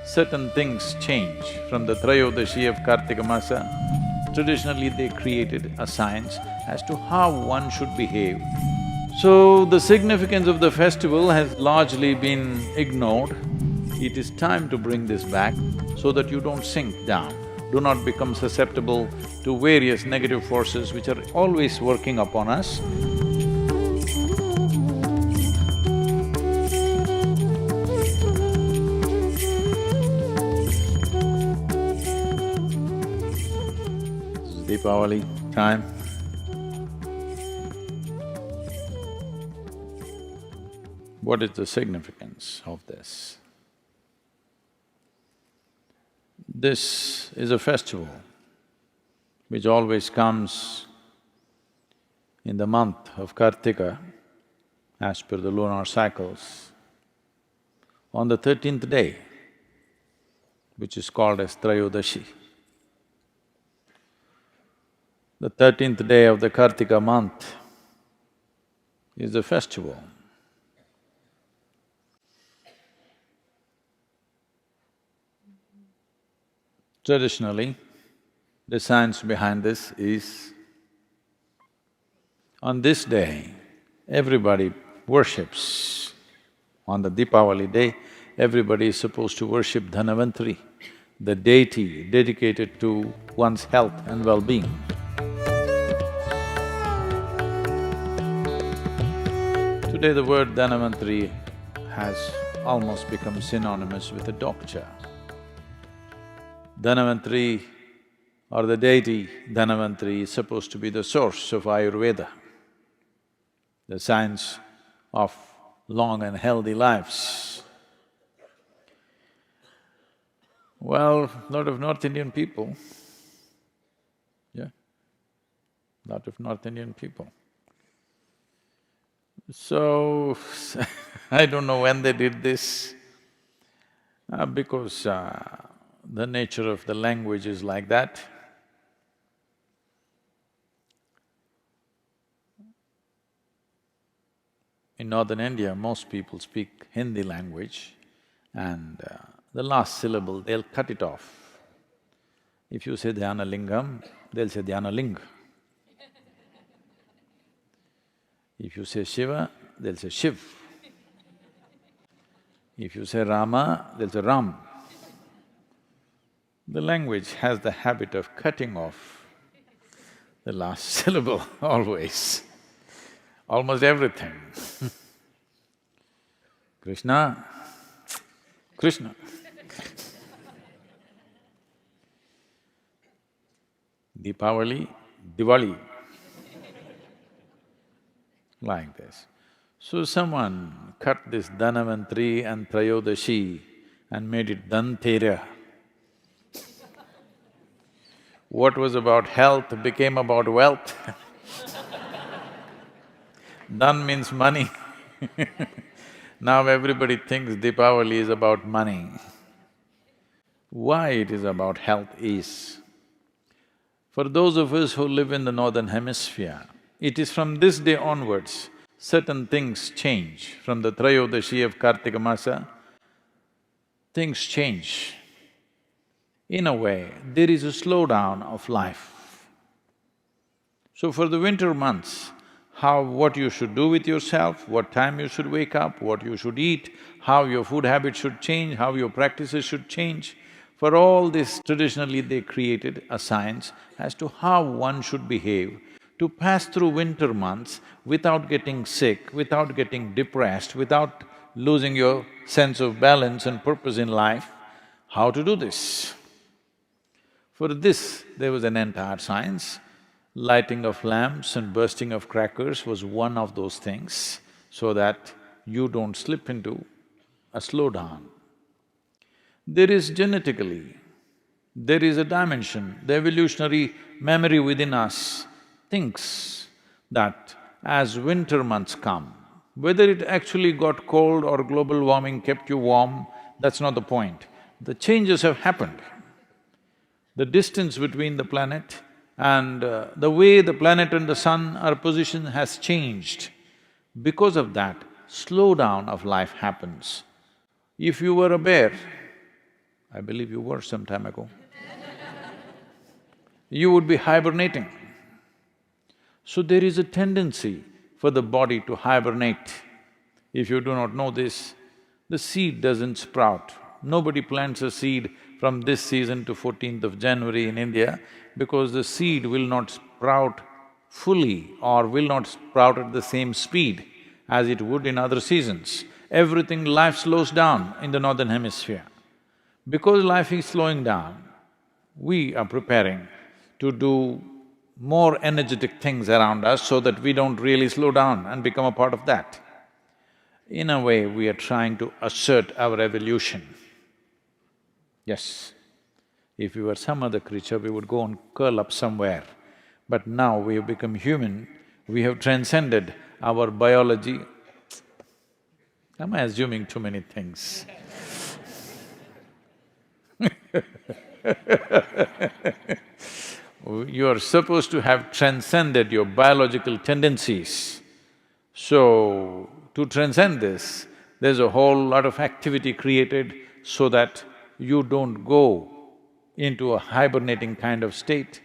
certain things change from the Trayodashi of Kartika Masa. Traditionally, they created a science as to how one should behave. So, the significance of the festival has largely been ignored. It is time to bring this back so that you don't sink down. Do not become susceptible to various negative forces which are always working upon us. Dipawali time. What is the significance of this? This is a festival which always comes in the month of Kartika as per the lunar cycles on the 13th day, which is called as Trayodashi. The 13th day of the Kartika month is the festival. Traditionally, the science behind this is, on this day, everybody worships. On the Dipawali day, everybody is supposed to worship Dhanvantri, the deity dedicated to one's health and well-being. Today the word Dhanvantri has almost become synonymous with a doctor. Dhanvantri or the deity Dhanvantri is supposed to be the source of Ayurveda, the science of long and healthy lives. Well, lot of North Indian people, lot of North Indian people. So, I don't know when they did this, because the nature of the language is like that. In northern India, most people speak Hindi language and the last syllable, they'll cut it off. If you say Dhyana Lingam, they'll say Dhyana Ling. If you say Shiva, they'll say Shiv. If you say Rama, they'll say Ram. The language has the habit of cutting off the last syllable always, almost everything. Krishna, Krishna. Dipawali, Diwali, like this. So someone cut this Dhanvantri and Trayodashi and made it Dhantera. What was about health became about wealth. Dhan means money. Now everybody thinks Dipawali is about money. Why it is about health is, for those of us who live in the northern hemisphere, it is from this day onwards, certain things change. From the Trayodashi of Kartika Masa, things change. In a way, there is a slowdown of life. So for the winter months, what you should do with yourself, what time you should wake up, what you should eat, how your food habits should change, how your practices should change, for all this, traditionally they created a science as to how one should behave to pass through winter months without getting sick, without getting depressed, without losing your sense of balance and purpose in life. How to do this? For this, there was an entire science. Lighting of lamps and bursting of crackers was one of those things, so that you don't slip into a slowdown. There is genetically, there is a dimension, the evolutionary memory within us thinks that as winter months come, whether it actually got cold or global warming kept you warm, that's not the point. The changes have happened. The distance between the planet and the way the planet and the sun are positioned has changed. Because of that, slowdown of life happens. If you were a bear I believe you were some time ago. You would be hibernating. So there is a tendency for the body to hibernate. If you do not know this, the seed doesn't sprout. Nobody plants a seed from this season to 14th of January in India because the seed will not sprout fully or will not sprout at the same speed as it would in other seasons. Everything, life slows down in the northern hemisphere. Because life is slowing down, we are preparing to do more energetic things around us so that we don't really slow down and become a part of that. In a way, we are trying to assert our evolution. Yes, if we were some other creature, we would go and curl up somewhere. But now we have become human, we have transcended our biology. Am I assuming too many things? You are supposed to have transcended your biological tendencies. So, to transcend this, there's a whole lot of activity created so that you don't go into a hibernating kind of state.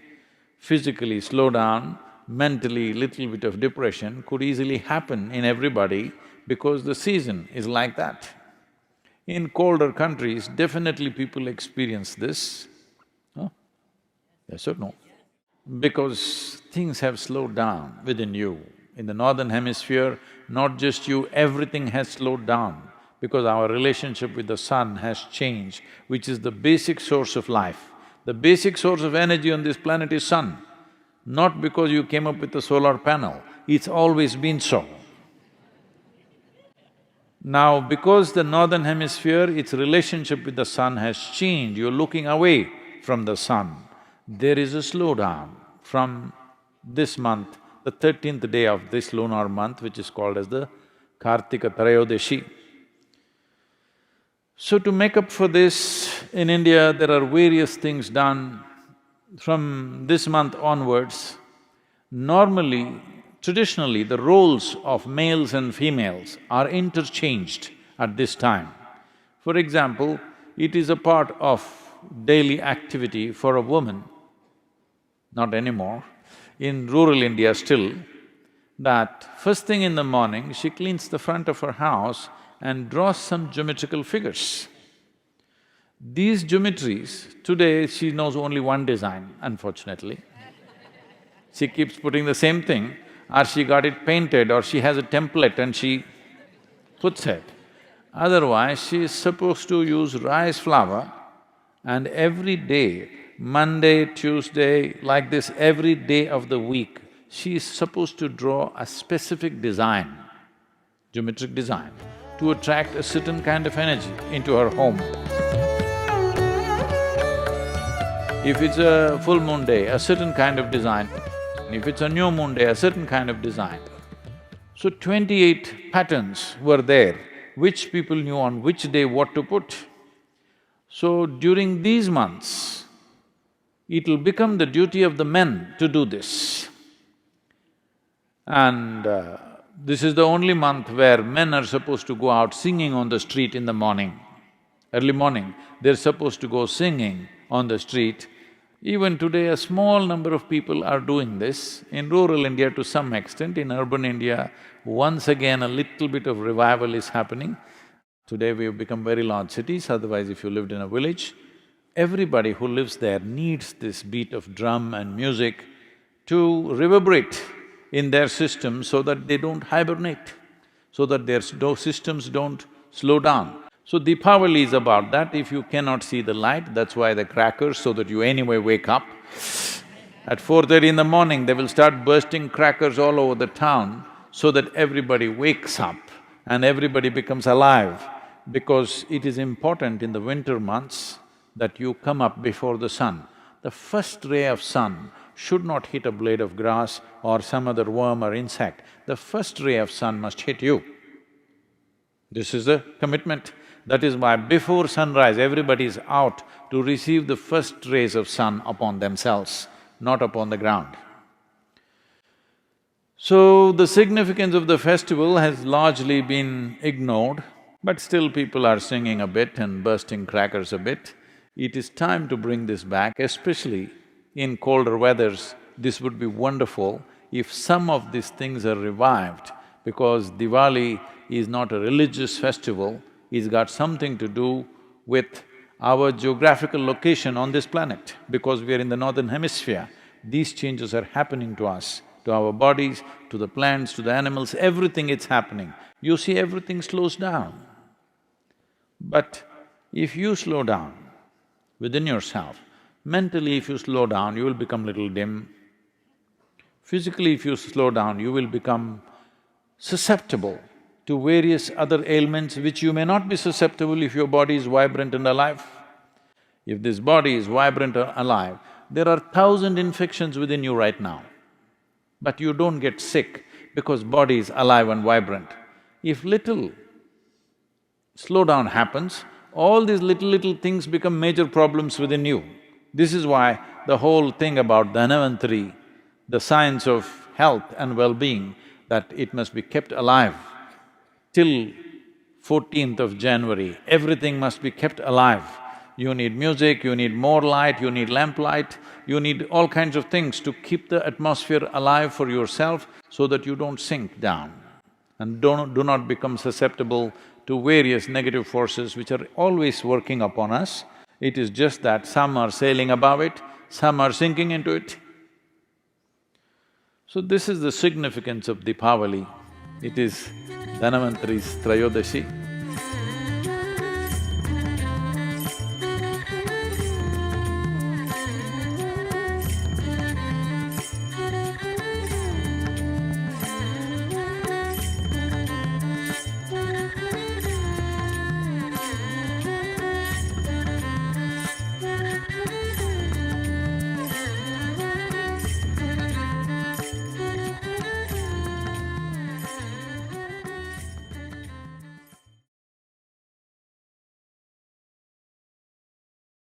Physically slow down, mentally little bit of depression could easily happen in everybody because the season is like that. In colder countries, definitely people experience this. Huh? Yes or no? Because things have slowed down within you. In the northern hemisphere, not just you, everything has slowed down because our relationship with the sun has changed, which is the basic source of life. The basic source of energy on this planet is sun. Not because you came up with a solar panel, it's always been so. Now, because the northern hemisphere, its relationship with the sun has changed, you're looking away from the sun. There is a slowdown from this month, the 13th day of this lunar month, which is called as the Kartika Trayodashi. So to make up for this, in India there are various things done. From this month onwards, normally, traditionally, the roles of males and females are interchanged at this time. For example, it is a part of daily activity for a woman, not anymore, in rural India still, that first thing in the morning, she cleans the front of her house and draws some geometrical figures. These geometries, today she knows only one design, unfortunately. She keeps putting the same thing, or she got it painted, or she has a template and she puts it. Otherwise, she is supposed to use rice flour and every day, Monday, Tuesday, like this, every day of the week, she is supposed to draw a specific design, geometric design, to attract a certain kind of energy into her home. If it's a full moon day, a certain kind of design. If it's a new moon day, a certain kind of design. So 28 patterns were there, which people knew on which day what to put. So during these months, it'll become the duty of the men to do this. And this is the only month where men are supposed to go out singing on the street in the morning. Early morning, they're supposed to go singing on the street. Even today, a small number of people are doing this. In rural India to some extent, in urban India, once again a little bit of revival is happening. Today we have become very large cities, otherwise if you lived in a village, everybody who lives there needs this beat of drum and music to reverberate in their system so that they don't hibernate, so that their systems don't slow down. So Dipawali is about that. If you cannot see the light, that's why the crackers, so that you anyway wake up. At 4:30 in the morning, they will start bursting crackers all over the town so that everybody wakes up and everybody becomes alive. Because it is important in the winter months that you come up before the sun. The first ray of sun should not hit a blade of grass or some other worm or insect. The first ray of sun must hit you. This is the commitment. That is why before sunrise, everybody is out to receive the first rays of sun upon themselves, not upon the ground. So, the significance of the festival has largely been ignored, but still people are singing a bit and bursting crackers a bit. It is time to bring this back, especially in colder weathers. This would be wonderful if some of these things are revived, because Diwali is not a religious festival, it's got something to do with our geographical location on this planet. Because we are in the northern hemisphere, these changes are happening to us, to our bodies, to the plants, to the animals, everything it's happening. You see, everything slows down. But if you slow down within yourself, mentally if you slow down, you will become little dim. Physically if you slow down, you will become susceptible to various other ailments which you may not be susceptible if your body is vibrant and alive. If this body is vibrant and alive, there are 1,000 infections within you right now, but you don't get sick because body is alive and vibrant. If little slowdown happens, all these little things become major problems within you. This is why the whole thing about Dhanvantri, the science of health and well-being, that it must be kept alive till 14th of January, everything must be kept alive. You need music, you need more light, you need lamplight, you need all kinds of things to keep the atmosphere alive for yourself so that you don't sink down and do not become susceptible to various negative forces which are always working upon us. It is just that some are sailing above it, some are sinking into it. So this is the significance of Dipawali. It is Dhanvantri's Trayodashi.